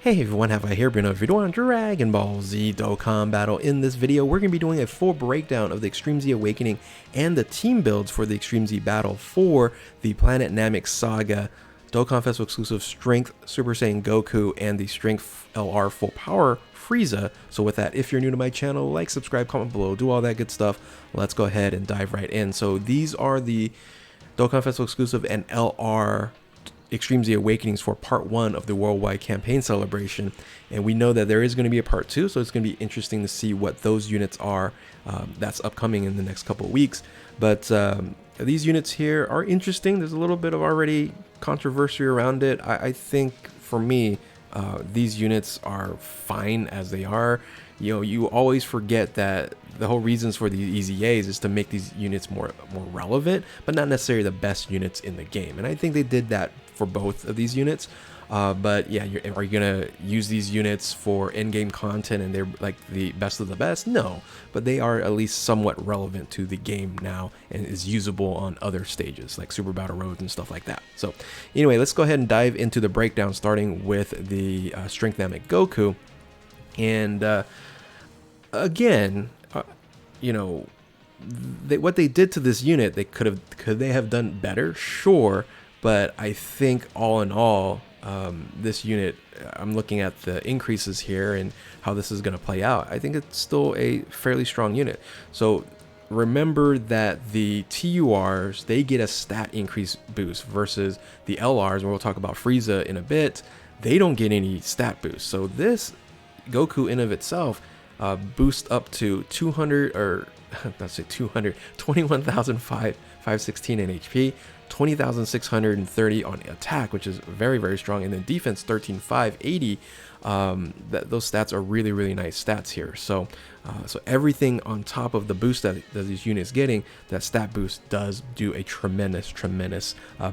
Hey everyone, have I here been a video on Dragon Ball Z Dokkan Battle. In this video, we're going to be doing a full breakdown of the Extreme Z Awakening and the team builds for the Extreme Z Battle for the Planet Namek Saga, Dokkan Festival exclusive Strength Super Saiyan Goku, and the Strength LR Full Power Frieza. So with that, if you're new to my channel, like, subscribe, comment below, do all that good stuff. Let's go ahead and dive right in. So these are the Dokkan Festival exclusive and LR Extreme Z Awakenings for part 1 of the worldwide campaign celebration, and we know that there is going to be a part 2, so it's going to be interesting to see what those units are. That's upcoming in the next couple of weeks, but these units here are interesting. There's a little bit of already controversy around it. I think for me, these units are fine as they are. You know, you always forget that the whole reasons for these EZAs is to make these units more relevant, but not necessarily the best units in the game. And I think they did that for both of these units. But yeah, are you gonna use these units for in-game content and they're like the best of the best? No, but they are at least somewhat relevant to the game now and is usable on other stages like Super Battle Roads and stuff like that. So anyway, let's go ahead and dive into the breakdown, starting with the Strength Namek Goku. And again, you know, what they did to this unit, could they have done better? Sure, but I think all in all, this unit, I'm looking at the increases here and how this is going to play out. I think it's still a fairly strong unit. So remember that the TURs, they get a stat increase boost versus the LRs, and we'll talk about Frieza in a bit. They don't get any stat boost. So this Goku in of itself boost up to 200, or let's say 200, 21,516 in HP, 20,630 on attack, which is very strong, and then defense 13,580. Those stats are really nice stats here. So so everything on top of the boost that these units getting, that stat boost does do a tremendous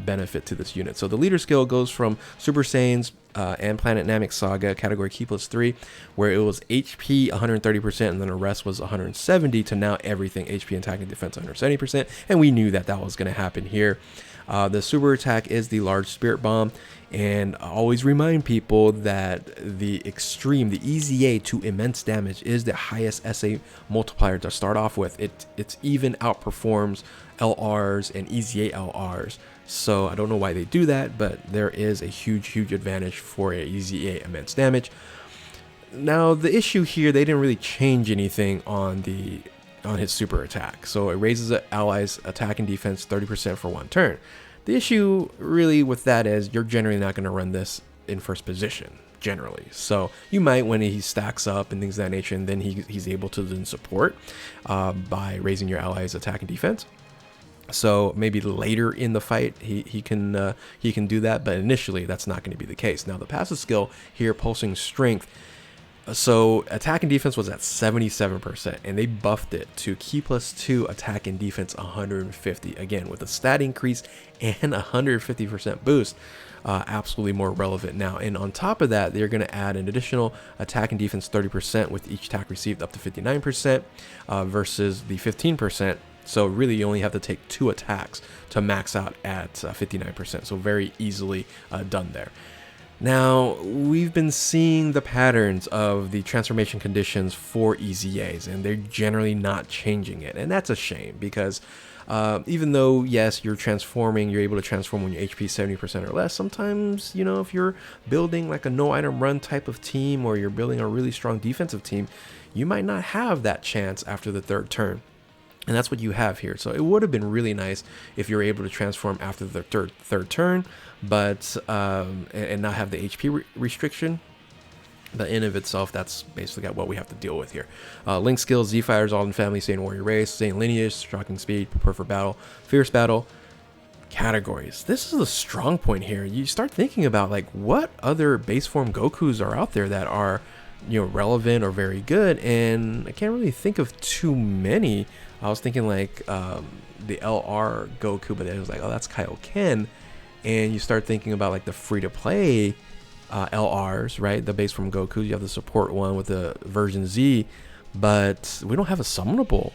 benefit to this unit. So the leader skill goes from Super Saiyans and Planet Namek Saga category Key +3, where it was HP 130% and then the rest was 170, to now everything HP, attack, and defense 170%, and we knew that was going to happen here. The super attack is the large spirit bomb, and I always remind people that the extreme, the EZA to immense damage, is the highest SA multiplier to start off with. It even outperforms LRs and EZA LRs. So I don't know why they do that, but there is a huge advantage for a EZA immense damage. Now the issue here, they didn't really change anything on his super attack. So it raises the allies' attack and defense 30% for 1 turn. The issue really with that is you're generally not going to run this in first position, generally. So you might when he stacks up and things of that nature, and then he's able to then support by raising your allies' attack and defense. So maybe later in the fight he can do that, but initially that's not going to be the case. Now the passive skill here, Pulsing Strength. So attack and defense was at 77%, and they buffed it to Key +2 attack and defense 150, again with a stat increase and 150% boost. Absolutely more relevant now. And on top of that, they're going to add an additional attack and defense 30% with each attack received, up to 59% versus the 15%. So really you only have to take 2 attacks to max out at 59%, so very easily done there. Now, we've been seeing the patterns of the transformation conditions for EZAs, and they're generally not changing it. And that's a shame, because even though, yes, you're able to transform when your HP is 70% or less, sometimes, you know, if you're building like a no-item run type of team, or you're building a really strong defensive team, you might not have that chance after the 3rd turn. And that's what you have here. So it would have been really nice if you're able to transform after the third turn, but and not have the HP restriction. But in of itself, that's basically what we have to deal with here. Link skills: Z Fighters, Alden Family, Saiyan Warrior Race, Saiyan Lineage, Shocking Speed, Prepare for Battle, Fierce Battle. Categories. This is a strong point here. You start thinking about like what other base form Gokus are out there that are, you know, relevant or very good, and I can't really think of too many. I was thinking like the LR Goku, but then it was like, oh, that's Kaioken. And you start thinking about like the free-to-play LRs, right? The base from Goku. You have the support one with the version Z, but we don't have a summonable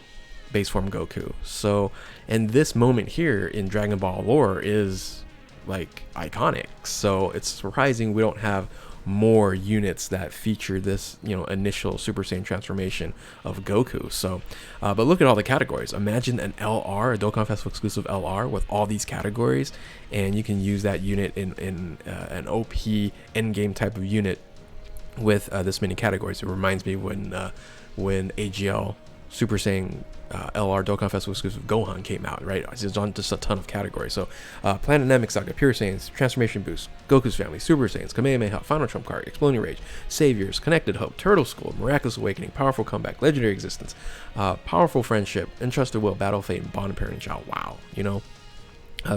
base form Goku. So, and this moment here in Dragon Ball lore is like iconic. So it's surprising we don't have more units that feature this, initial Super Saiyan transformation of Goku. So, but look at all the categories. Imagine an LR, a Dokkan Festival exclusive LR with all these categories, and you can use that unit in an OP endgame type of unit with this many categories. It reminds me when AGL Super Saiyan LR Dokkan Festival exclusive Gohan came out, right? It's on just a ton of categories. So Planet Namek Saga, Pure Saiyans, Transformation Boost, Goku's Family, Super Saiyans, Kamehameha, Final Trump Card, Exploding Rage, Saviors, Connected Hope, Turtle School, Miraculous Awakening, Powerful Comeback, Legendary Existence, Powerful Friendship, Entrusted Will, Battle Fate, and Bond Parent Child. Wow,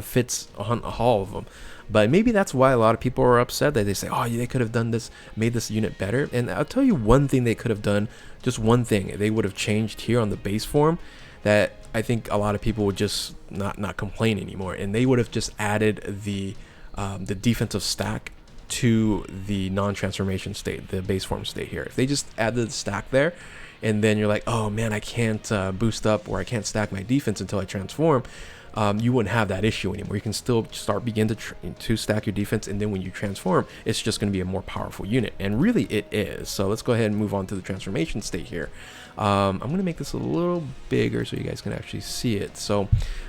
fits on all of them. But maybe that's why a lot of people are upset, that they say, oh, they could have done this, made this unit better. And I'll tell you one thing they could have done, just one thing they would have changed here on the base form, that I think a lot of people would just not complain anymore. And they would have just added the defensive stack to the non-transformation state, the base form state here. If they just added the stack there, and then you're like, oh man, I can't boost up, or I can't stack my defense until I transform, you wouldn't have that issue anymore. You can still begin to stack your defense, and then when you transform, it's just going to be a more powerful unit, and really it is. So let's go ahead and move on to the transformation state here. I'm going to make this a little bigger so you guys can actually see it. So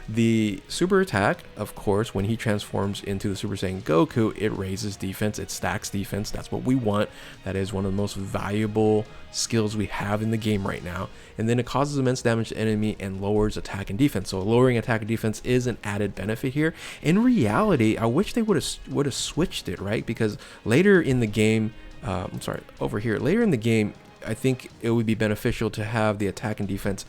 the super attack, of course, when he transforms into the Super Saiyan Goku, it raises defense, it stacks defense. That's what we want. That is one of the most valuable skills we have in the game right now. And then it causes immense damage to enemy and lowers attack and defense. So lowering attack and defense is an added benefit here. In reality, I wish they would have switched it, right? Because later in the game, later in the game, I think it would be beneficial to have the attack and defense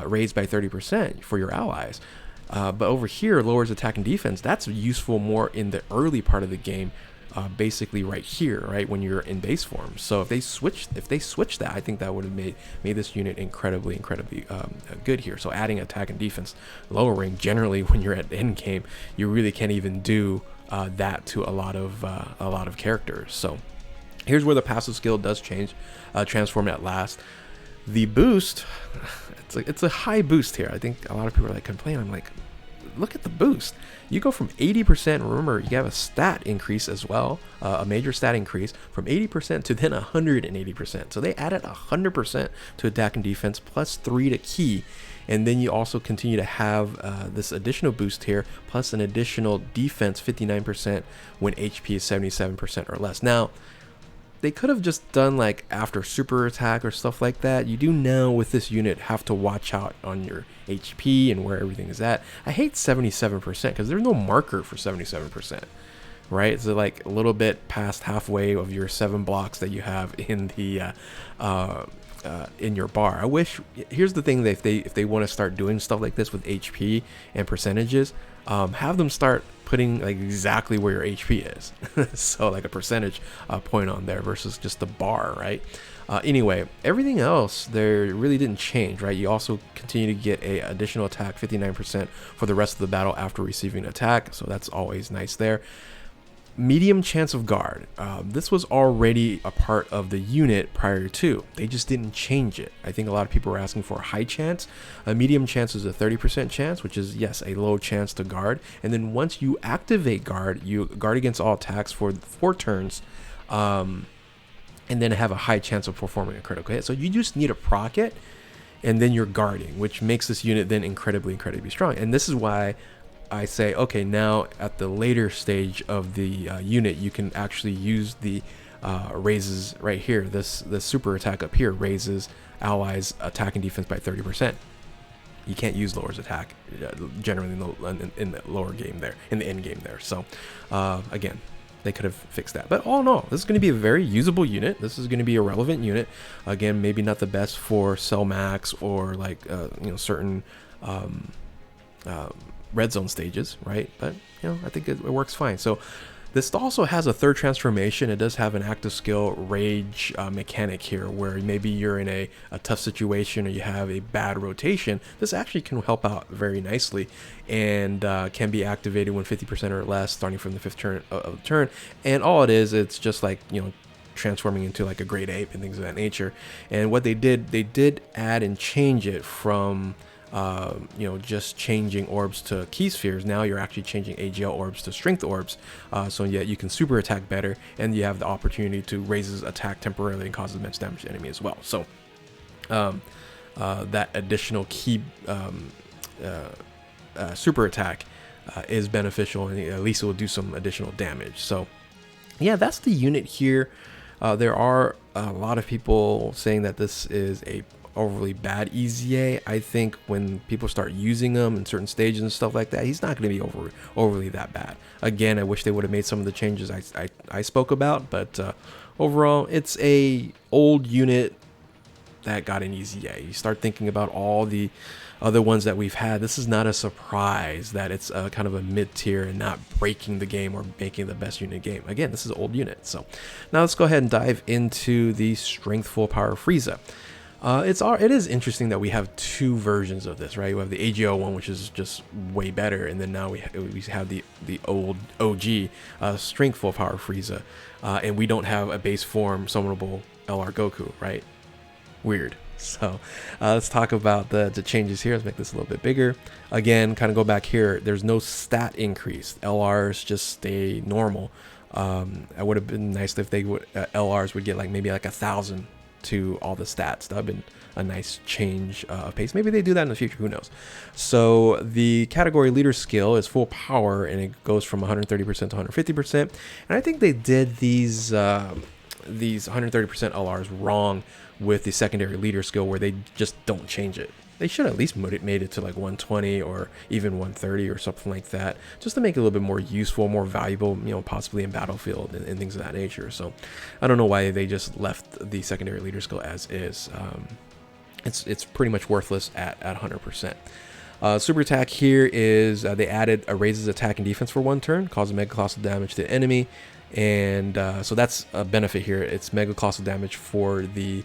raised by 30% for your allies. But over here, lowers attack and defense. That's useful more in the early part of the game, basically right here, right when you're in base form. So if they switch that, I think that would have made this unit incredibly good here. So adding attack and defense, lowering, generally when you're at the end game, you really can't even do that to a lot of characters. So here's where the passive skill does change, transform at last. The boost, it's a high boost here. I think a lot of people are like complaining. I'm like, look at the boost. You go from 80%, remember you have a stat increase as well, a major stat increase from 80% to then 180%. So they added 100% to attack and defense plus 3 to key. And then you also continue to have this additional boost here, plus an additional defense 59% when HP is 77% or less. Now, they could have just done like after super attack or stuff like that. You do now with this unit have to watch out on your HP and where everything is at. I hate 77% because there's no marker for 77%, right? It's like a little bit past halfway of your 7 blocks that you have in the in your bar. I wish, here's the thing, that if they want to start doing stuff like this with HP and percentages, have them start putting like exactly where your HP is. So like a percentage point on there versus just the bar, right? Anyway, everything else there really didn't change, right? You also continue to get a additional attack 59% for the rest of the battle after receiving an attack, so that's always nice there. Medium chance of guard. This was already a part of the unit prior to. They just didn't change it. I think a lot of people were asking for a high chance. A medium chance is a 30% chance, which is, yes, a low chance to guard. And then once you activate guard, you guard against all attacks for 4 turns, and then have a high chance of performing a critical hit. So you just need a proc it, and then you're guarding, which makes this unit then incredibly strong. And this is why I say, okay, now at the later stage of the unit, you can actually use the raises right here. This super attack up here raises allies' attack and defense by 30%. You can't use lowers attack generally in the lower game there, in the end game there. So again, they could have fixed that. But all in all, this is going to be a very usable unit. This is going to be a relevant unit. Again, maybe not the best for Cell Max or like certain red zone stages, right? But I think it works fine. So this also has a third transformation. It does have an active skill rage mechanic here, where maybe you're in a tough situation or you have a bad rotation. This actually can help out very nicely, and can be activated when 50% or less, starting from the 5th turn of the turn. And all it is, it's just like transforming into like a great ape and things of that nature. And what they did add and change it from you know, just changing orbs to key spheres. Now you're actually changing AGL orbs to strength orbs, so yeah, you can super attack better, and you have the opportunity to raise his attack temporarily and cause immense damage to the enemy as well. So that additional key super attack is beneficial, and at least it will do some additional damage. So yeah, that's the unit here. There are a lot of people saying that this is a overly bad EZA. I think when people start using them in certain stages and stuff like that, he's not going to be overly that bad. Again, I wish they would have made some of the changes I spoke about, but overall, it's a old unit that got an EZA. You start thinking about all the other ones that we've had. This is not a surprise that it's kind of a mid-tier and not breaking the game or making the best unit game. Again, this is an old unit. So now let's go ahead and dive into the Strength Full Power Frieza. It is interesting that we have two versions of this, right? We have the AGO one, which is just way better, and then now we have the old OG Strength Full Power Frieza, and we don't have a base form summonable LR Goku, right? Weird. So let's talk about the changes here. Let's make this a little bit bigger. Again, kind of go back here. There's no stat increase. LRs just stay normal. It would have been nice if they would LRs would get like maybe like 1,000 to all the stats. That would have been a nice change of pace. Maybe they do that in the future, who knows. So the category leader skill is full power, and it goes from 130% to 150%. And I think they did these 130% LRs wrong with the secondary leader skill, where they just don't change it. They should at least made it to like 120 or even 130 or something like that, just to make it a little bit more useful, more valuable, you know, possibly in Battlefield and things of that nature. So I don't know why they just left the secondary leader skill as is. It's pretty much worthless at 100%. Super attack here is they added a raises attack and defense for 1 turn, causes mega colossal damage to the enemy, and so that's a benefit here. It's mega colossal damage for the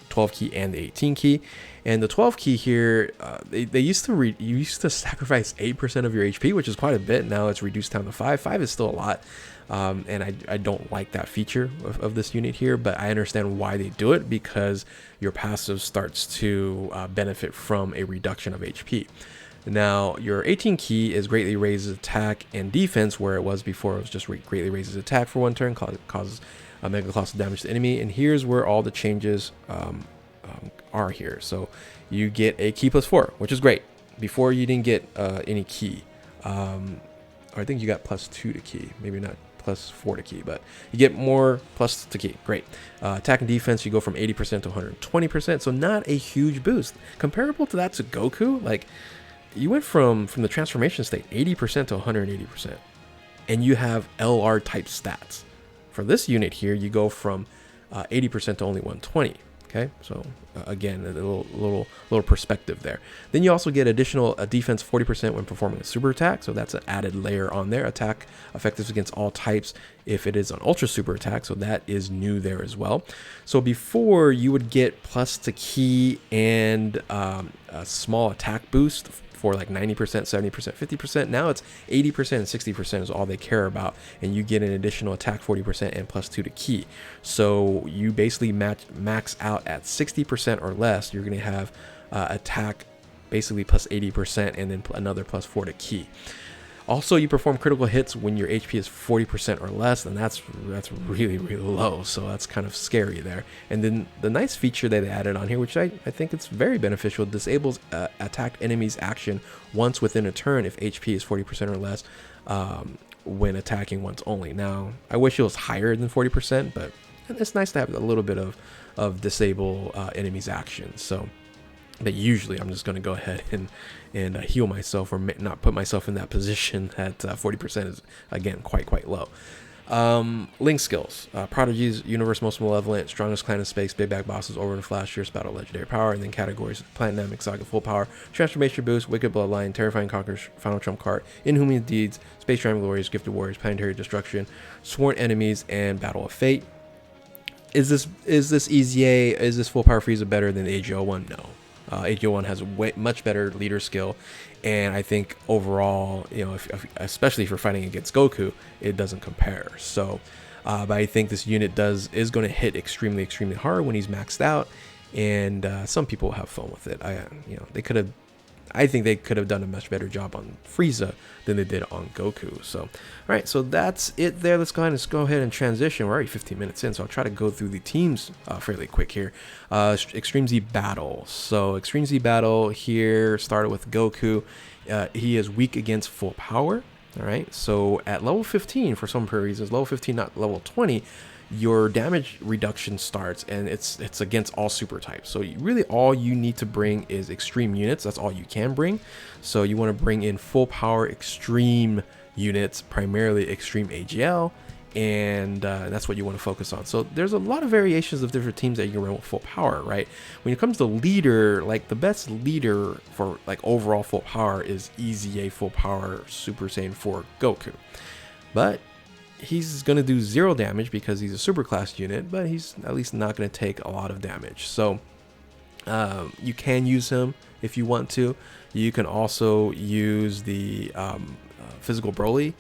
12 key and the 18 key. And the 12 key here, they used to you used to sacrifice 8% of your HP, which is quite a bit. Now it's reduced down to 5. 5 is still a lot, and I don't like that feature of this unit here, but I understand why they do it, because your passive starts to benefit from a reduction of HP. Now, your 18 key is greatly raises attack and defense, where it was before it was just greatly raises attack for 1 turn, causes mega colossal damage to the enemy. And here's where all the changes are here. So you get a key +4, which is great. Before you didn't get any key, or I think you got +2 to key, maybe not +4 to key, but you get more plus to key. Great. Attack and defense, you go from 80% to 120%, so not a huge boost. Comparable to that to Goku, like you went from the transformation state 80% to 180%, and you have LR type stats. For this unit here, you go from 80% to only 120. Okay, so again, a little perspective there. Then you also get additional defense 40% when performing a super attack, so that's an added layer on there. Attack effective against all types if it is an ultra super attack, so that is new there as well. So before you would get plus to key and a small attack boost for like 90%, 70%, 50%. Now it's 80% and 60% is all they care about, and you get an additional attack 40% and +2 to key. So you basically max out at 60% or less. You're going to have attack basically +80% and then another +4 to key. Also, you perform critical hits when your HP is 40% or less, and that's really, really low, so that's kind of scary there. And then the nice feature that they added on here, which I think it's very beneficial, disables attacked enemies' action once within a turn if HP is 40% or less when attacking once only. Now, I wish it was higher than 40%, but it's nice to have a little bit of disable enemies' action. So, but usually I'm just going to go ahead and heal myself, or not put myself in that position. At 40% is again quite low. Link skills: Prodigy's Universe Most Malevolent, Strongest Clan in Space, Big Bag Bosses, Over and Flash, Fierce Battle, Legendary Power, and then categories: Planet Dynamic Saga Full Power, Transformation Boost, Wicked Bloodline, Terrifying Conquerors, Final Trump Card, Inhuman Deeds, Space Triangle Warriors, Gifted Warriors, Planetary Destruction, Sworn Enemies, and Battle of Fate. Is this EZA? Is this Full Power Frieza better than the AGO one? No. AGO one has much better leader skill, and I think overall, you know, especially if you're fighting against Goku, it doesn't compare. So, but I think this unit is going to hit extremely hard when he's maxed out, and some people have fun with it. I think they could have done a much better job on Frieza than they did on Goku. So, all right, so that's it there. Let's go ahead and transition. We're already 15 minutes in, so I'll try to go through the teams fairly quick here. Extreme Z Battle. So, Extreme Z Battle here started with Goku. He is weak against full power. All right, so at level 15, for some reasons, level 15, not level 20, your damage reduction starts, and it's against all super types. So really all you need to bring is extreme units. That's all you can bring. So you want to bring in full power extreme units, primarily extreme AGL, and that's what you want to focus on. So there's a lot of variations of different teams that you can run with full power, right? When it comes to leader, like the best leader for like overall full power is EZA full power Super Saiyan 4 Goku. But he's going to do 0 damage because he's a super class unit, but he's at least not going to take a lot of damage. So you can use him if you want to. You can also use the physical Broly.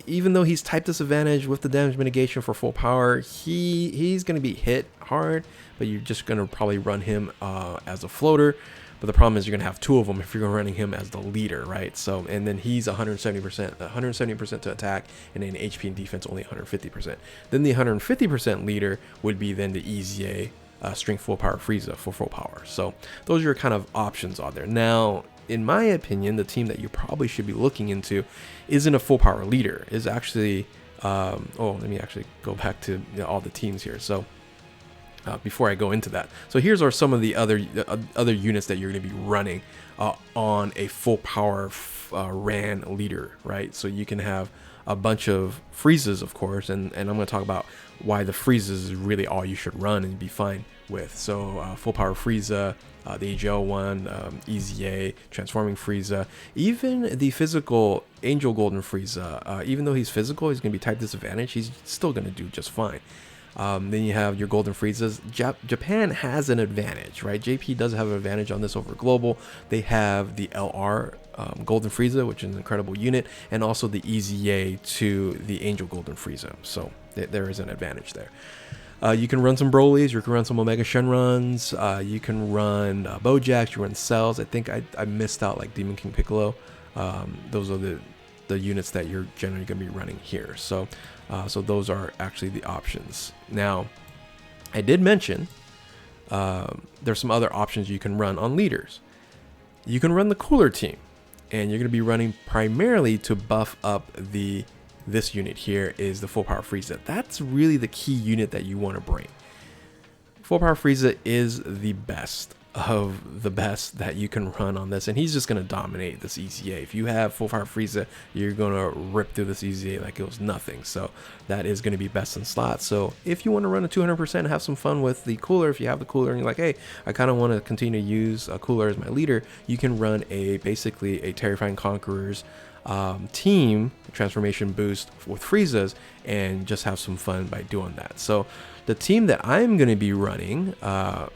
Even though he's type disadvantage with the damage mitigation for full power, he's going to be hit hard, but you're just going to probably run him as a floater. But the problem is you're going to have 2 of them if you're running him as the leader, right? So, and then he's 170% to attack, and then HP and defense only 150%. Then the 150% leader would be then the EZA Strength Full Power Frieza for full power. So those are your kind of options out there. Now, in my opinion, the team that you probably should be looking into isn't a full power leader. Is actually, let me actually go back to all the teams here. So before I go into that, so here's are some of the other units that you're going to be running on a full power Ran leader, right? So you can have a bunch of Friezas, of course, and I'm going to talk about why the Friezas is really all you should run and be fine with. So full power Frieza, the AGL one, EZA, transforming Frieza, even the physical Angel Golden Frieza. Even though he's physical, he's going to be type disadvantage. He's still going to do just fine. Then you have your Golden Friezas. Japan has an advantage, right? JP does have an advantage on this over Global. They have the LR Golden Frieza, which is an incredible unit, and also the EZA to the Angel Golden Frieza. So there is an advantage there. You can run some Brolys, you can run some Omega Shenrons, you can run Bojacks, you run Cells. I think I missed out like Demon King Piccolo. Those are the units that you're generally going to be running here. So those are actually the options. Now, I did mention there's some other options you can run on leaders. You can run the Cooler team, and you're going to be running primarily to buff up this unit here is the Full Power Frieza. That's really the key unit that you want to bring. Full Power Frieza is the best of the best that you can run on this, and he's just going to dominate this EZA. If you have Full Power Frieza, you're going to rip through this EZA like it was nothing. So that is going to be best in slot. So if you want to run a 200% and have some fun with the Cooler, if you have the Cooler and you're like, hey, I kind of want to continue to use a Cooler as my leader, you can run basically a Terrifying Conquerors team transformation boost with Friezas and just have some fun by doing that. So the team that I'm going to be running,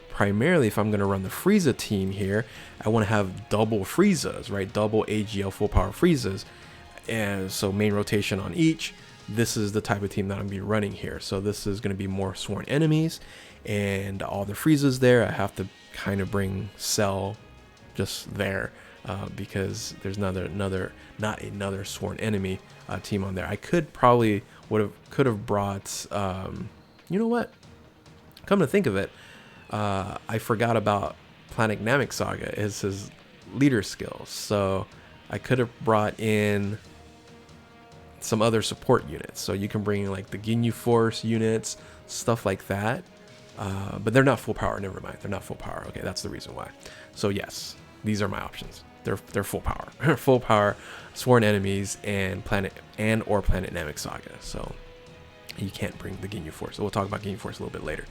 primarily if I'm going to run the Frieza team here, I want to have double Friezas, right? Double AGL full power Friezas. And so main rotation on each. This is the type of team that I'm going to be running here. So this is going to be more sworn enemies and all the Friezas there. I have to kind of bring Cell just there. Because there's not another sworn enemy team on there. I could have brought you know what, come to think of it, I forgot about Planet Namek Saga is his leader skills, so I could have brought in some other support units. So you can bring like the Ginyu Force units, stuff like that, but they're not full power. Never mind, they're not full power. Okay, that's the reason why. So yes, these are my options. They're full power, full power, sworn enemies, and Planet Namek Saga. So you can't bring the Ginyu Force. So we'll talk about Ginyu Force a little bit later.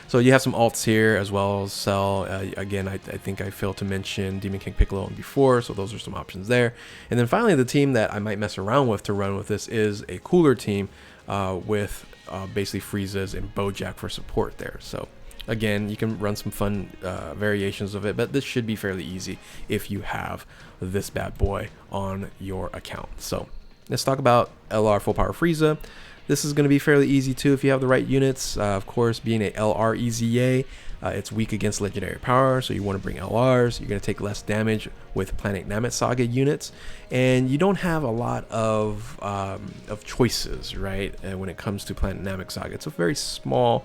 So you have some alts here as well as Cell. Again, I think I failed to mention Demon King Piccolo before, so those are some options there. And then finally, the team that I might mess around with to run with this is a Cooler team with basically Friezas and Bojack for support there. So again, you can run some fun variations of it, but this should be fairly easy if you have this bad boy on your account. So let's talk about LR Full Power Frieza. This is going to be fairly easy too if you have the right units. Of course, being a LR EZA, It's weak against legendary power, so you want to bring LRs. You're going to take less damage with Planet Namek Saga units, and you don't have a lot of choices, right? When it comes to Planet Namek Saga, it's a very small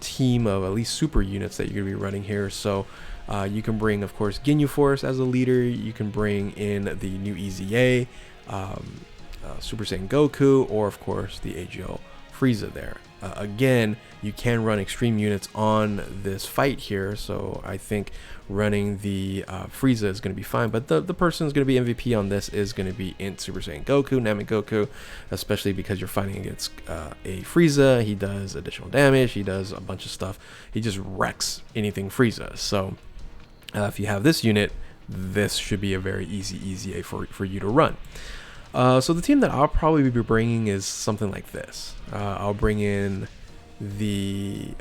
team of at least super units that you're going to be running here. So you can bring, of course, Ginyu Force as a leader. You can bring in the new EZA, Super Saiyan Goku, or of course the AGL Frieza there. Again, you can run extreme units on this fight here, so I think running the Frieza is going to be fine, but the person who's going to be MVP on this is going to be in Super Saiyan Goku, Namek Goku, especially because you're fighting against a Frieza. He does additional damage, he does a bunch of stuff, he just wrecks anything Frieza. So if you have this unit, this should be a very easy EZA for you to run. So the team that I'll probably be bringing is something like this. I'll bring in the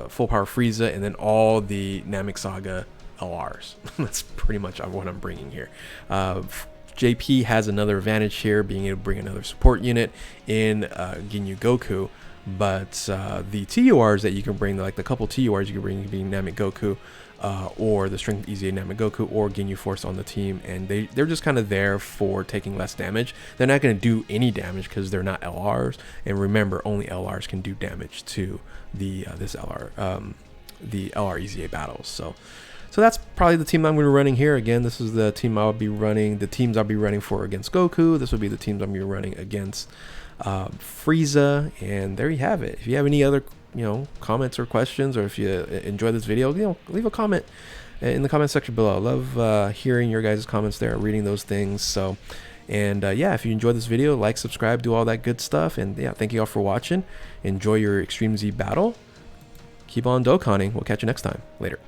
full power Frieza and then all the Namek Saga LRs. That's pretty much what I'm bringing here. JP has another advantage here, being able to bring another support unit in Ginyu Goku. But the TURs that you can bring, like the couple TURs you can bring, being Namek Goku, or the Strength EZA Namek Goku, or Ginyu Force on the team, and they're just kind of there for taking less damage. They're not going to do any damage because they're not LRs, and remember, only LRs can do damage to the the LR EZA battles. So that's probably the team I'm going to be running here. Again, this is the team I'll be running. The teams I'll be running for against Goku. This will be the teams I'm going to be running against Frieza, and there you have it. If you have any other comments or questions, or if you enjoy this video, leave a comment in the comment section below. I love hearing your guys' comments there, reading those things. So, and yeah, if you enjoyed this video, like, subscribe, do all that good stuff. And yeah, thank you all for watching. Enjoy your Extreme Z battle. Keep on Dokkaning. We'll catch you next time. Later.